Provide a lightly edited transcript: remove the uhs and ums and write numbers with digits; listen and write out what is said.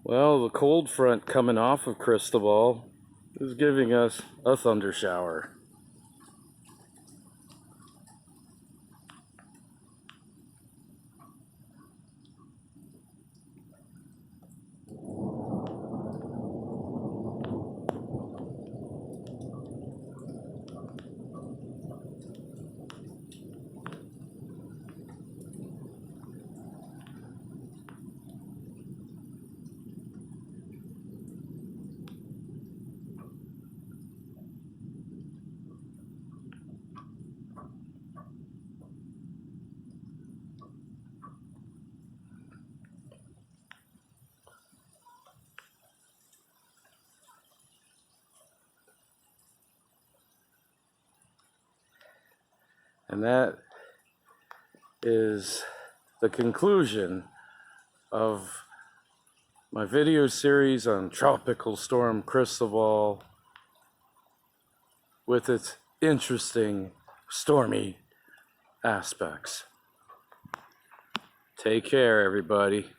Well, the cold front coming off of Cristobal is giving us a thunder shower. And that is the conclusion of my video series on Tropical Storm Cristobal with its interesting stormy aspects. Take care, everybody.